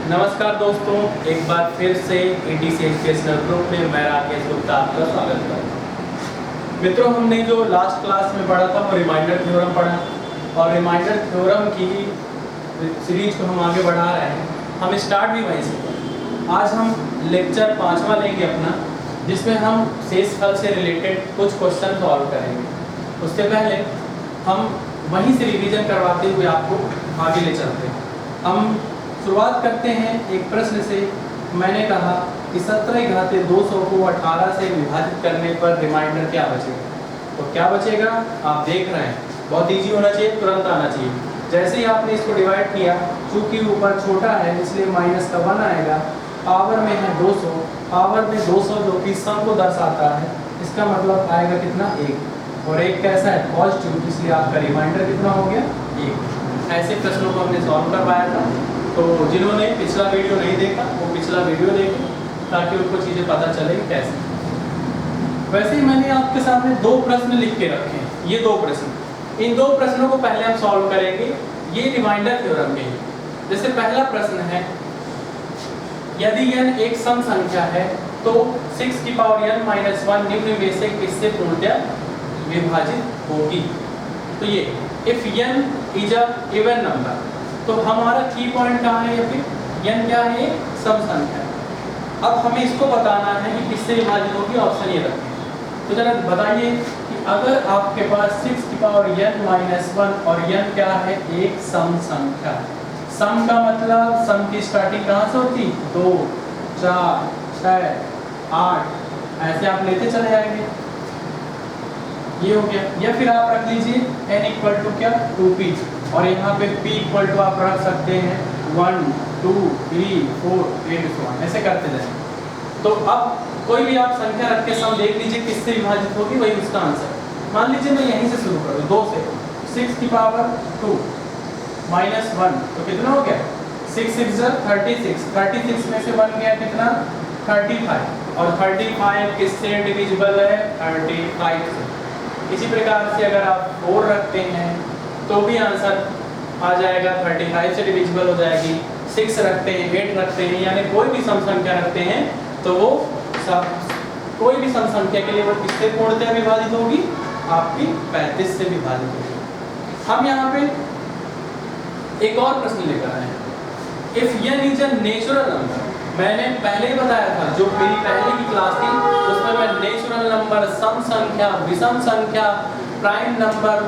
नमस्कार दोस्तों, एक बार फिर से ETC एजुकेशनल ग्रुप में मैं राकेश गुप्ता आपका स्वागत करता हूँ। मित्रों, हमने जो लास्ट क्लास में पढ़ा था वो रिमाइंडर थ्योरम पढ़ा और रिमाइंडर थ्योरम की सीरीज को हम आगे बढ़ा रहे हैं। हम स्टार्ट भी वहीं से। आज हम लेक्चर 5वां लेंगे अपना, जिसमें हम शेषफल से रिलेटेड कुछ क्वेश्चन सॉल्व करेंगे। उससे पहले हम वहीं से रिवीजन करवाते हुए आपको आगे ले चलते हैं। हम शुरुआत करते हैं एक प्रश्न से। मैंने कहा कि 17 घाते 200 को 18 से विभाजित करने पर रिमाइंडर क्या बचेगा। तो क्या बचेगा आप देख रहे हैं, बहुत इजी होना चाहिए, तुरंत आना चाहिए। जैसे ही आपने इसको डिवाइड किया, चूंकि ऊपर छोटा है इसलिए माइनस का 1 आएगा। पावर में है 200, पावर में 200 जो कि सम को दर्शाता है, इसका मतलब आएगा कितना 1, और 1 कैसा है पॉजिटिव, इसलिए आपका रिमाइंडर कितना हो गया 1। ऐसे प्रश्नों को हमने सॉल्व करवाया था। तो जिन्होंने पिछला वीडियो नहीं देखा वो पिछला वीडियो देखें ताकि उनको चीज़ें पता चले कैसे। वैसे ही मैंने आपके सामने 2 प्रश्न लिख के रखे हैं। ये 2 प्रश्न, इन 2 प्रश्नों को पहले हम सॉल्व करेंगे। ये रिमाइंडर थ्योरम के हैं। जैसे पहला प्रश्न है, यदि n एक सम संख्या है तो 6 की पावर n माइनस 1 निम्न में से किससे पूर्णतः विभाजित होगी। तो ये if n is a even number, तो हमारा की पॉइंट कहाँ है, या फिर n क्या है, सम संख्या। अब हमें इसको बताना है कि किससे विभाजित होगी, ऑप्शन ये रखें। तो जरा बताइए कि अगर आपके पास 6 की पावर n माइनस 1 और n क्या है, एक सम संख्या। सम का मतलब सम की स्टार्टिंग कहाँ से होती, 2 4 6 8, ऐसे आप लेते चले जाएंगे। ये हो गया। या फिर आप रख लीजिए n इक्वल टू क्या 2p, और यहाँ पे p इक्वल टू आप रख सकते हैं 1 2 3 4 8 ऐसे करते जाए। तो अब कोई भी आप संख्या रख के सम देख लीजिए किससे विभाजित होगी, वही उसका आंसर। मान लीजिए मैं यहीं से शुरू करूँ 2 से, 6 की पावर 2 माइनस 1, तो कितना हो गया 6 6 36, 36 में से 1 गया कितना 35, और 35 किससे डिविजिबल है 35 से। इसी प्रकार से अगर आप 4 रखते हैं तो भी आंसर आ जाएगा 35 से डिविजिबल हो जाएगी। 6 रखते हैं, 8 रखते हैं, यानी कोई भी सम संख्या रखते हैं तो वो कोई भी सम संख्या के लिए वो किससे पूर्णतः विभाजित होगी, आपकी 35 से विभाजित होगी। हम यहाँ पे एक और प्रश्न लेकर आए हैं। If n is a natural number, मैंने पहले ही बताया था, जो मेरी पहले की क्लास थी उसमें मैं नेचुरल नंबर, सम संख्या, विषम संख्या, प्राइम नंबर,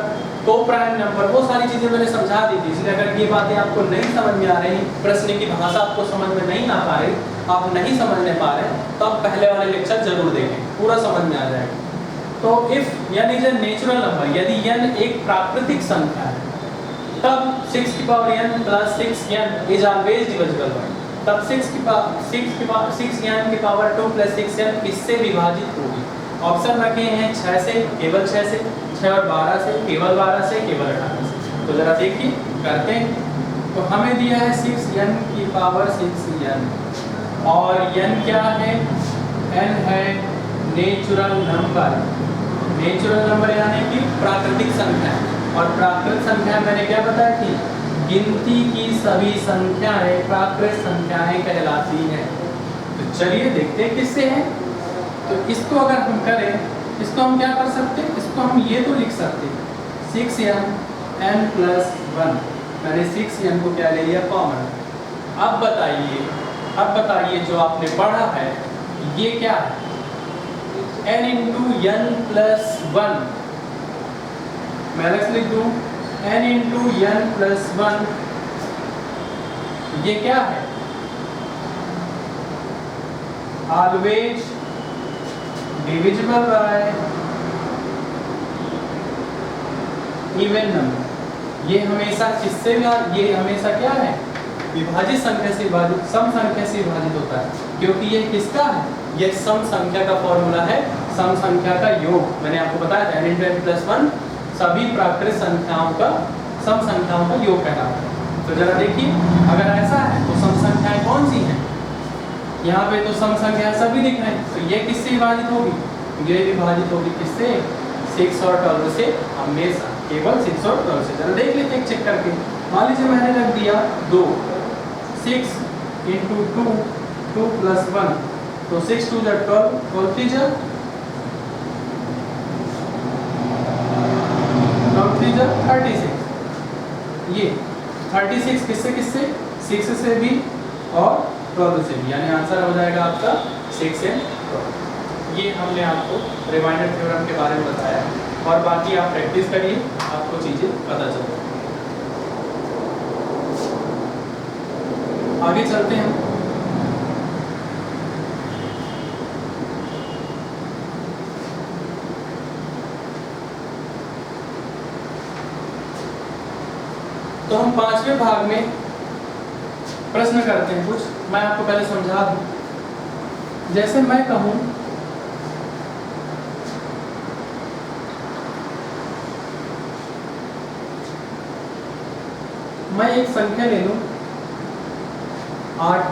को प्राइम नंबर, वो सारी चीजें मैंने समझा दी थी। इसलिए अगर ये बातें आपको नहीं समझ में आ रही, प्रश्न की भाषा आपको समझ में नहीं आ पा रही, आप नहीं समझने पा रहे, तो आप पहले वाले लेक्चर जरूर देखें, पूरा समझ में आ जाएगा। तो if n is a natural number, यदि n एक प्राकृतिक संख्या है, तब 6 की power n plus 6n is always divisible by, तब 6 की पावर 6n की पावर 2 प्लस 6n किससे विभाजित होगी। ऑप्शन रखे हैं 6 से, केवल 6 से, 6 और 12 से, केवल 12 से, केवल 18 से। तो जरा देखिए करते हैं। तो हमें दिया है 6n की पावर 6n, और n क्या है, n है नेचुरल नंबर। नेचुरल नंबर यानी कि प्राकृतिक संख्या, और प्राकृत संख्या मैंने क्या बताई थी, गिनती की सभी संख्याएं प्राकृत संख्याएं कहलाती हैं। तो चलिए देखते हैं किससे है। तो इसको अगर हम करें, इसको हम क्या कर सकते हैं, इसको हम ये तो लिख सकते हैं 6n n प्लस 1, मैंने 6n को क्या ले लिया कॉमन। अब बताइए जो आपने पढ़ा है ये क्या है, n इंटू n प्लस 1, मैं लिख दूँ n इंटू n प्लस 1, ये क्या है, always divisible by even number. ये हमेशा किससे, ये हमेशा क्या है, विभाजित संख्या से विभाजित, सम संख्या से विभाजित होता है, क्योंकि ये किसका है, ये सम संख्या का फॉर्मूला है, सम संख्या का योग। मैंने आपको बताया था n इंटू n प्लस 1 सभी प्राकृत संख्याओं का, सम संख्याओं का योग कहलाता है। तो जरा देखिए अगर ऐसा है तो सम संख्याएं कौन सी हैं, यहाँ पे तो सम संख्या सभी दिख रहे हैं, तो ये किससे विभाजित होगी, ये विभाजित होगी किससे, 6 और 12 से, हमेशा केवल 6 और 12 से। जरा देख लेते हैं चेक करके। मान लीजिए मैंने रख दिया 2, 6 इंटू 2, 2 प्लस 1, तो 6 2 जा 12, 12 3 जा 36। ये 36 किससे किससे, 6 से भी और 12 से भी, यानी आंसर हो जाएगा आपका 6 एंड 12। ये हमने आपको रिमाइंडर थ्योरम के बारे में बताया, और बाकी आप प्रैक्टिस करिए, आपको चीजें पता चल जाएगी। आगे चलते हैं। तो हम 5वें भाग में प्रश्न करते हैं कुछ, मैं आपको पहले समझा दूं। जैसे मैं कहूं मैं एक संख्या ले लूं 8,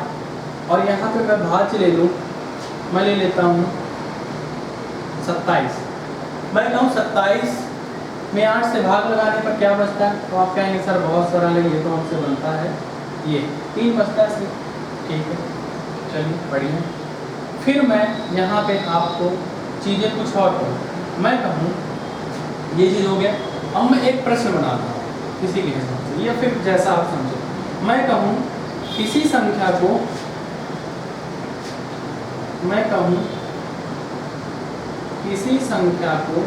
और यहाँ पे मैं भाज्य ले लूं, मैं ले लेता हूँ 27। मैं कहूँ 27 में 8 से भाग लगाने पर क्या बचता है, तो आप कहेंगे सर बहुत सरल है, ये तो हमसे बनता है, ये 3 बचता है सिर्फ। ठीक है, चलिए बढ़िया। फिर मैं यहाँ पे आपको चीज़ें कुछ और कहूँ, मैं कहूँ ये चीज़ हो गया। अब मैं एक प्रश्न बनाता हूँ किसी के हिसाब से, या फिर जैसा आप समझो। मैं कहूँ किसी संख्या को, मैं कहूँ किसी संख्या को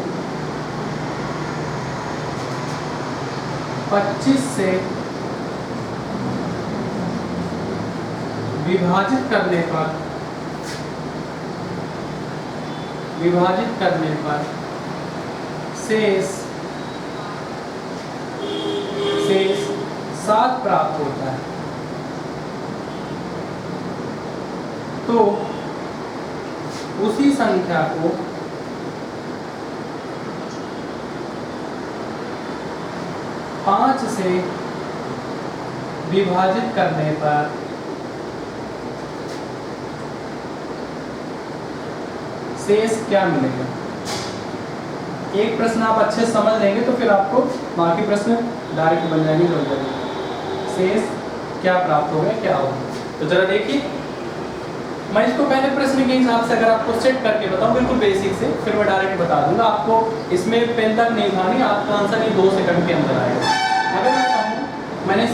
25 से विभाजित करने पर शेष 7 प्राप्त होता है, तो उसी संख्या को 5 से विभाजित करने पर शेष क्या मिलेगा। एक प्रश्न आप अच्छे से समझ लेंगे तो फिर आपको बाकी प्रश्न डायरेक्ट बन जाएंगे, हो जाएंगे। शेष क्या प्राप्त होगा, क्या होगा। तो जरा देखिए, मैं इसको पहले प्रश्न के हिसाब से अगर आपको सेट करके बताऊं बिल्कुल बेसिक से, फिर मैं डायरेक्ट बता दूंगा आपको। इसमें पेन तक नहीं उठानी, आपका आंसर ये 2 सेकंड के अंदर आएगा। अगर मैं कहूँ मैंने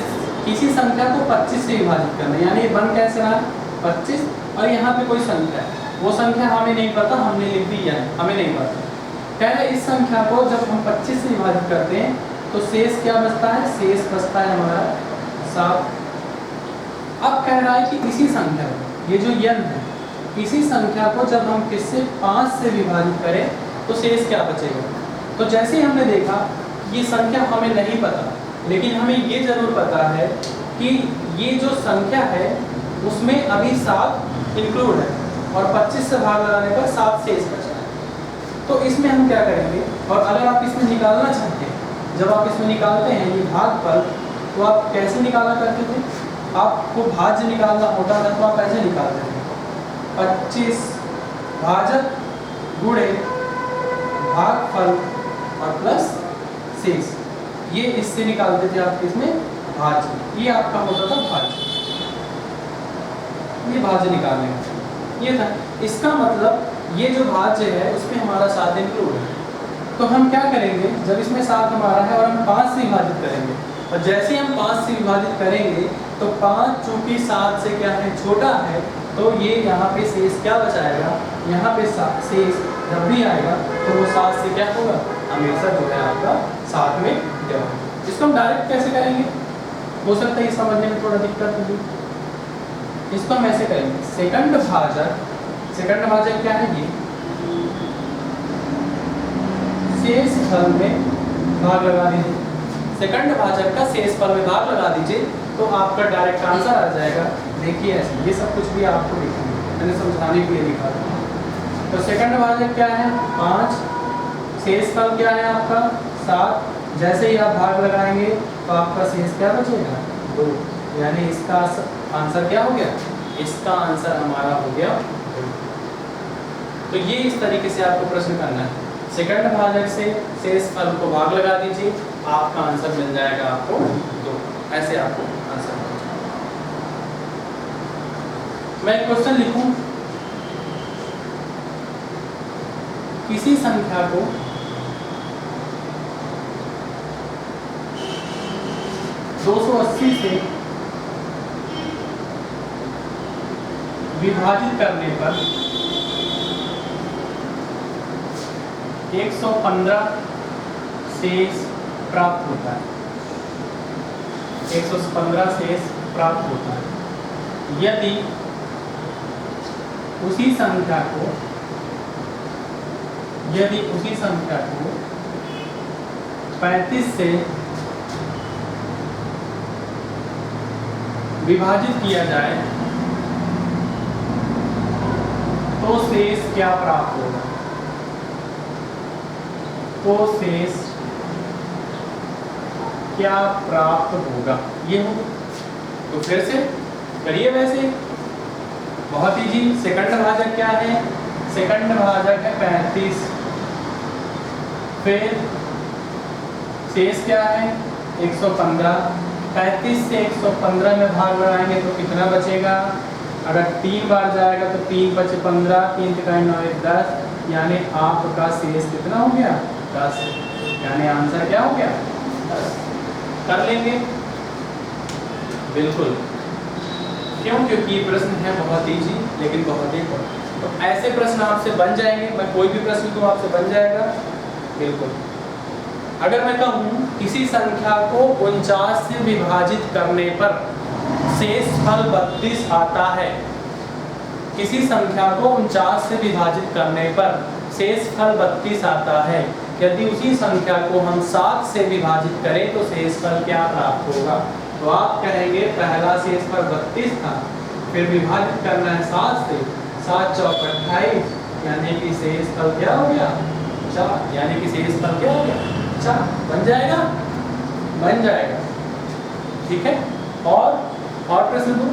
किसी संख्या को 25 से विभाजित करना, यानी बन कैसे रहा 25, और यहाँ पे कोई संख्या है, वो संख्या हमें नहीं पता, हमने लिख दी है, हमें नहीं पता। पहले इस संख्या को जब हम 25 से विभाजित करते हैं तो शेष क्या बचता है, शेष बचता है हमारा 7। अब कह रहा है कि इसी संख्या को, ये जो n है, इसी संख्या को जब हम किससे 5 से विभाजित करें तो शेष क्या बचेगा। तो जैसे ही हमने देखा ये संख्या हमें नहीं पता, लेकिन हमें ये जरूर पता है कि ये जो संख्या है उसमें अभी 7 इंक्लूड है, और 25 से भाग लगाने पर 7 शेष बचा है। तो इसमें हम क्या करेंगे, और अगर आप इसमें निकालना चाहते हैं, जब आप इसमें निकालते हैं ये भागफल, तो आप कैसे निकाला करते थे, आपको भाज्य निकालना होता था तो आप ऐसे निकालते थे 25 भाजक गुणे भागफल और प्लस शेष, ये इससे निकालते थे आप इसमें भाज्य, ये आपका होता था भाज्य, ये भाज्य निकालने का ये था। इसका मतलब ये जो भाज्य है उसमें हमारा 7 इंक्लूड है। तो हम क्या करेंगे, जब इसमें 7 हमारा है और हम 5 से विभाजित करेंगे, और जैसे ही हम 5 से विभाजित करेंगे तो 5 चूंकि 7 से क्या है छोटा है, तो ये यहाँ पे शेष क्या बचाएगा, यहाँ पे शेष जब भी आएगा तो वो 7 से क्या होगा, हमेशा जो है आपका 7 में डिवाइड। इसको हम डायरेक्ट कैसे करेंगे, हो सकता है ये समझने में थोड़ा दिक्कत होगी। इसको हम ऐसे करेंगे, सेकंड भाजक क्या है, ये शेष फल में भाग लगा दीजिए, सेकंड भाजक का शेष फल में भाग लगा दीजिए, तो आपका डायरेक्ट आंसर आ जाएगा। देखिए ऐसे, ये सब कुछ भी आपको लिखना है, मैंने समझाने के लिए लिखा था। तो सेकंड भाजक क्या है 5, शेष फल क्या है आपका 7, जैसे ही आप भाग लगाएंगे तो आपका शेष क्या बचेगा 2, यानी इसका आंसर क्या हो गया, इसका आंसर हमारा हो गया 2। तो ये इस तरीके से आपको प्रश्न करना है, सेकंड भाजक से शेष फल को भाग लगा दीजिए, आपका आंसर मिल जाएगा आपको 2, ऐसे आपको आंसर। मैं क्वेश्चन लिखूं, किसी संख्या को दो सौ अस्सी से विभाजित करने पर 115 शेष प्राप्त होता है। 115 शेष प्राप्त होता है यदि उसी संख्या को 35 से विभाजित किया जाए तो शेष क्या प्राप्त होगा? तो शेष क्या प्राप्त होगा, ये हो। तो फिर से करिए वैसे, बहुत इजी। सेकंड भाजक क्या है? सेकंड भाजक है 35, फिर शेष क्या है? 115। 35 से 115 में भाग बढ़ाएंगे तो कितना बचेगा? अगर 3 बार जाएगा तो 3 बचे 15, 3 तिकाई 9 10, यानी आपका शेष कितना हो गया? 10। यानी आंसर क्या हो गया? 10। कर लेंगे बिल्कुल। क्यों? क्योंकि प्रश्न है बहुत इजी लेकिन बहुत ही important। तो ऐसे प्रश्न आपसे बन जाएंगे, मैं कोई भी प्रश्न तो आपसे बन जाएगा बिल्कुल। अगर मैं कहूँ किसी संख्या को 49 से विभाजित करने पर शेष फल 32 आता है, किसी संख्या को 49 से विभाजित करने पर शेष फल 32 आता है, यदि उसी संख्या को हम 7 से विभाजित करें तो शेष फल क्या प्राप्त होगा? तो आप कहेंगे पहला शेष फल 32 था, फिर विभाजित करना है 7 से, 7 चौक 28, यानी कि शेष फल क्या हो गया? 4। यानी कि शेष फल क्या हो गया? 4। बन जाएगा? बन जाएगा। ठीक है। और प्रश्न दो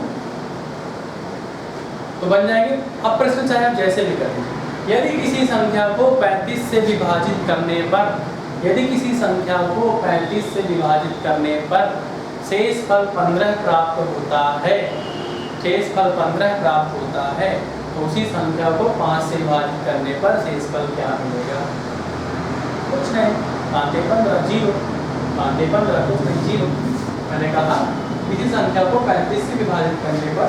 तो बन जाएंगे। अब प्रश्न चाहे आप जैसे भी करें, यदि किसी संख्या को 35 से विभाजित करने पर, यदि किसी संख्या को 35 से विभाजित करने पर शेष फल 15 प्राप्त होता है, शेष फल 15 प्राप्त होता है, तो उसी संख्या को 5 से विभाजित करने पर शेष फल क्या मिलेगा? कुछ नहीं, 15 0, 15 कुछ नहीं 0। मैंने कहा किसी संख्या को 35 से विभाजित करने पर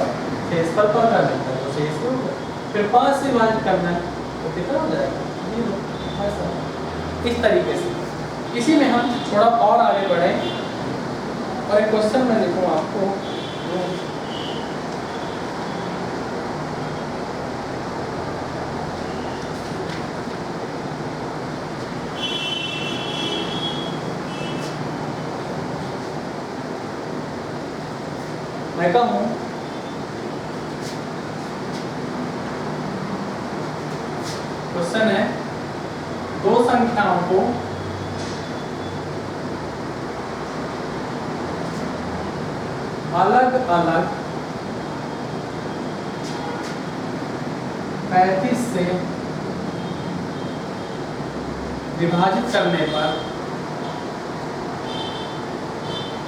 शेष फल 15 मिलता है, तो शेष हो गया। फिर 5 से विभाजित करना है तो कितना हो जाएगा? 0। ऐसा इस तरीके से। इसी में हम थोड़ा और आगे बढ़े और एक क्वेश्चन मैं लिखूँ आपको। मैं कहूँ क्वेश्चन है, दो संख्याओं को अलग अलग 35 से विभाजित करने पर,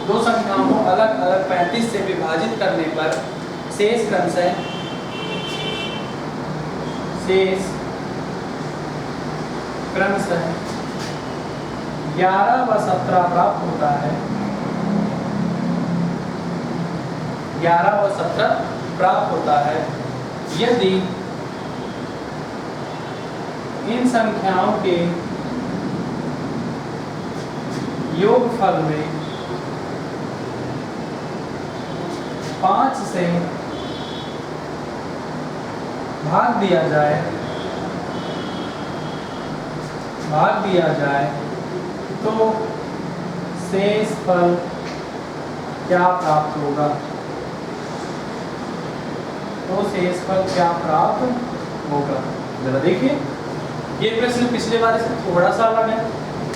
दो संख्याओं को अलग अलग 35 से विभाजित करने पर शेष क्रमशः शेष क्रमशः 11 व 17 प्राप्त होता है। 11 व 17 प्राप्त होता है यदि इन संख्याओं के योगफल में 5 से भाग दिया जाए तो शेष फल क्या प्राप्त होगा? तो शेष फल क्या प्राप्त होगा? जरा देखिए, ये प्रश्न पिछले बार से थोड़ा सा अलग है।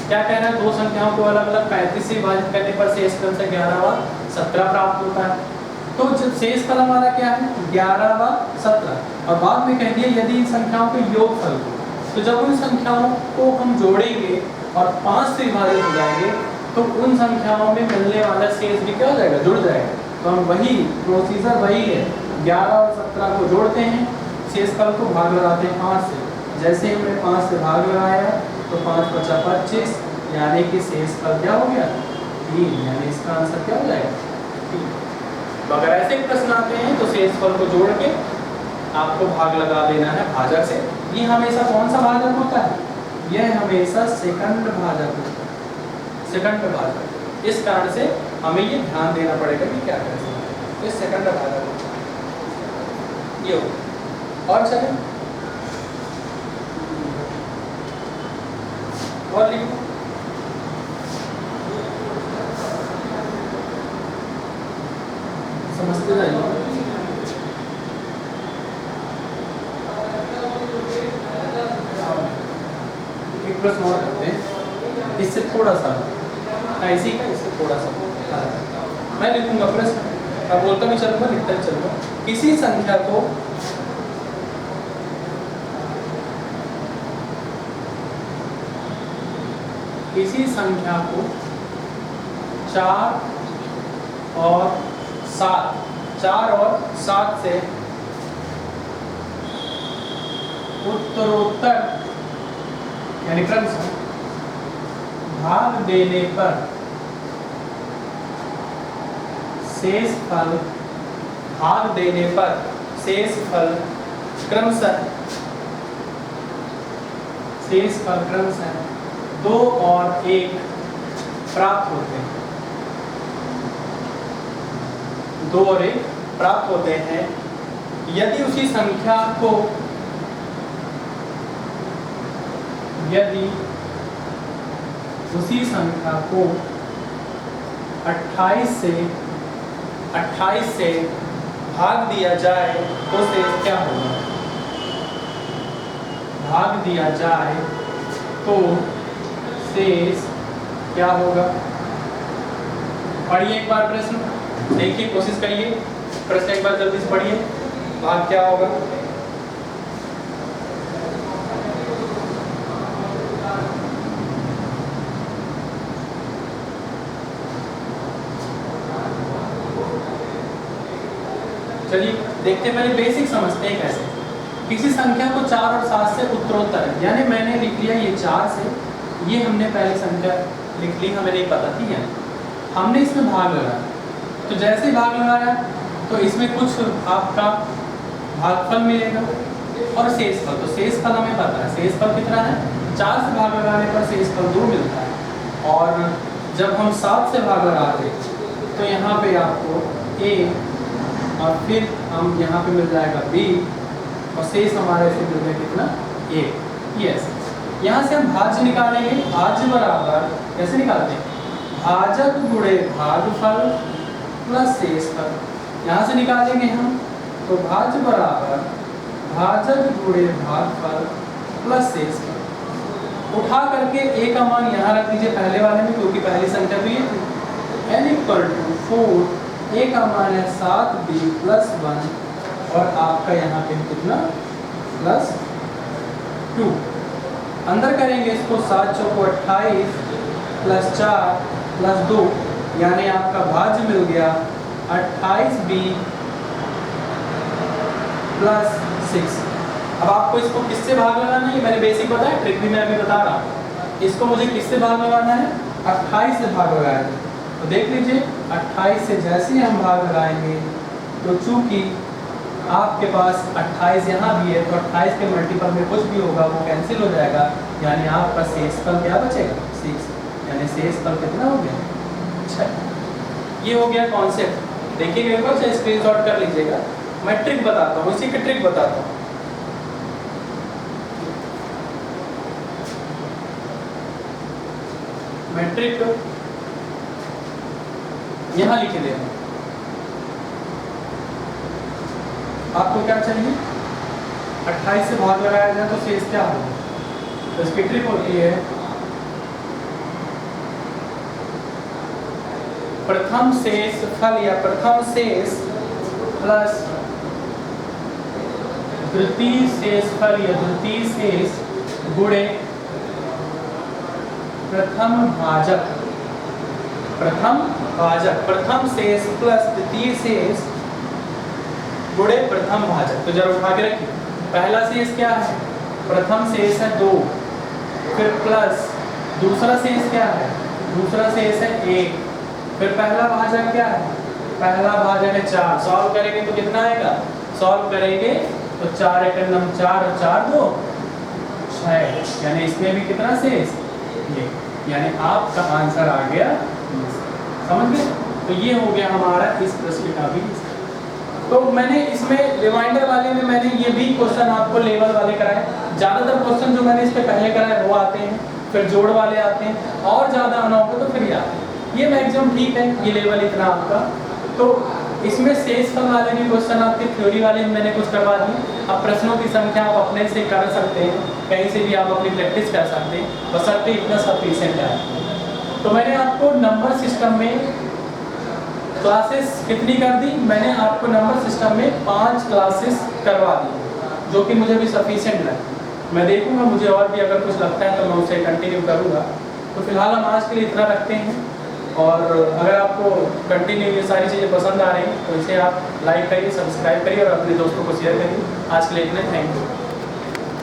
क्या कह रहा है? दो संख्याओं को अलग अलग 35 से विभाजित करने पर शेष फल से 11 व 17 प्राप्त होता है। तो शेष फल हमारा क्या है? 11 व 17। और बाद में कह दिया यदि इन संख्याओं के योगफल को, तो जब उन संख्याओं को हम जोड़ेंगे और 5 से विभाजित हो जाएंगे तो उन संख्याओं में मिलने वाला शेष भी क्या हो जाएगा? जुड़ जाएगा। तो हम वही प्रोसीजर वही है, 11 और 17 को जोड़ते हैं, शेषफल को भाग लगाते हैं 5 से। जैसे ही हमने 5 से भाग लगाया तो 5 बचा 25, यानी कि शेषफल क्या हो गया 3, यानी इसका आंसर क्या हो जाएगा 3। तो अगर ऐसे प्रश्न आते हैं तो शेषफल को जोड़ के आपको भाग लगा देना है भाजक से। ये हमेशा कौन सा भाजक होता है, यह हमेशा सेकंड भाजक होता है, सेकंड भाजक। इस कारण से हमें ये ध्यान देना पड़ेगा कि क्या कैसे है, ये सेकंड भाजक होता है। ये हो और चले और लिखो, समझते जाइए। एक प्रश्न और करते हैं, इससे थोड़ा सा ऐसी का, इससे थोड़ा सा मैं लिखूंगा प्रश्न, अब बोलता नहीं चलूंगा, लिखता ही चलूंगा। किसी संख्या को किसी संख्या को 4 और 7 से उत्तरोत्तर यानी क्रमशः भाग देने पर शेषफल क्रमशः 2 और 1 प्राप्त होते हैं, 2 और 1 प्राप्त होते हैं यदि उसी संख्या को 28 से भाग दिया जाए तो शेष क्या होगा, भाग दिया जाए तो शेष क्या होगा। पढ़िए एक बार प्रश्न, देखिए कोशिश करिए, प्रश्न एक बार जल्दी से पढ़िए, भाग क्या होगा। चलिए देखते हैं, पहले बेसिक समझते हैं कैसे। किसी संख्या को 4 और 7 से उत्तरोत्तर, यानी मैंने लिख लिया ये 4 से, ये हमने पहले संख्या लिख ली, हमें नहीं पता थी, यानी हमने इसमें भाग लगाया। तो जैसे ही भाग लगाया तो इसमें कुछ आपका भागफल मिलेगा और शेषफल। तो शेषफल हमें पता है, शेषफल कितना है, 4 से भाग लगाने पर शेषफल 2 मिलता है। और जब हम 7 से भाग लगाते तो यहाँ पे आपको a और फिर हम यहाँ पे मिल जाएगा b और शेष हमारे से मिल जाएगा कितना a। यस, यहाँ से हम भाज्य निकालेंगे, भाज्य बराबर कैसे निकालते हैं, भाजक गुणे भागफल प्लस शेषफल। यहाँ से निकालेंगे हम तो भाज्य बराबर भाजक गुणे भागफल प्लस शेषफल। उठा करके a का मान यहाँ रख दीजिए पहले वाले में, क्योंकि पहली संख्या तो ये थी। n = 4, a का मान है 7b + 1 और आपका यहाँ पे कितना +2। अंदर करेंगे इसको, 7 चौको 28 + 4 + 2, यानी आपका भाज्य मिल गया 28b + 6। अब आपको इसको किससे भाग लगाना है, मैंने बेसिक बताया, ट्रिक भी मैं अभी बता रहा हूँ। इसको मुझे किससे भाग लगाना है, 28 से भाग लगाया है। तो देख लीजिए 28 से जैसे ही हम भाग लगाएंगे तो चूंकि आपके पास 28 यहाँ भी है तो 28 के मल्टीपल में कुछ भी होगा वो कैंसिल हो जाएगा, यानी आपका शेषफल क्या बचेगा 6, यानी शेषफल कितना हो गया 6। ये हो गया कॉन्सेप्ट। देखिएगा एक बार, स्क्रीनशॉट कर लीजिएगा। मैं ट्रिक बताता हूँ, इसी की ट्रिक बताता हूँ। मैं ट्रिक यहाँ लिख देना। आपको क्या चाहिए, 28 से भाग लगाया जाए तो शेष क्या होगा। तो इसकी ट्रिक होती है, प्रथम शेषफल या प्रथम शेष प्लस द्वितीय शेषफल या द्वितीय शेष गुणे प्रथम भाजक। प्रथम शेष प्लस द्वितीय शेष गुणे प्रथम भाजक। तो जरा उठा के रखिए, पहला शेष क्या है, प्रथम शेष है 2, फिर प्लस दूसरा शेष क्या है, दूसरा शेष है 1, फिर पहला भाजक क्या है, पहला भाजक है 4। सॉल्व करेंगे तो कितना आएगा, सॉल्व करेंगे तो 4 एकम 4 और 4 2 6, यानी इसमें भी कितना शेष ये, यानी आपका आंसर आ गया, समझ गए। तो ये हो गया हमारा इस प्रश्न का भी। तो मैंने इसमें रिमाइंडर वाले में मैंने ये भी क्वेश्चन आपको लेवल वाले कराए, ज़्यादातर क्वेश्चन जो मैंने इस पे पहले कराए वो आते हैं, फिर जोड़ वाले आते हैं, और ज़्यादा आना होगा तो फिर ये आते हैं। ये मैक्सिमम ठीक है, ये लेवल इतना आपका। तो इसमें शेष फल वाले भी क्वेश्चन आपके थ्योरी वाले में मैंने कुछ करवा दिए। अब प्रश्नों की संख्या आप अपने से कर सकते हैं, कहीं से भी आप अपनी प्रैक्टिस कर सकते हैं, बशर्ते इतना सफिशिएंट है। तो मैंने आपको नंबर सिस्टम में क्लासेस कितनी कर दी, मैंने आपको नंबर सिस्टम में 5 क्लासेस करवा दी, जो कि मुझे भी सफिशिएंट लगा। मैं देखूंगा मुझे और भी अगर कुछ लगता है तो मैं उसे कंटिन्यू करूंगा। तो फिलहाल हम आज के लिए इतना रखते हैं, और अगर आपको कंटिन्यू ये सारी चीज़ें पसंद आ रही हैं तो इसे आप लाइक करिए, सब्सक्राइब करिए और अपने दोस्तों को शेयर करिए। आज के लिए इतना, थैंक यू।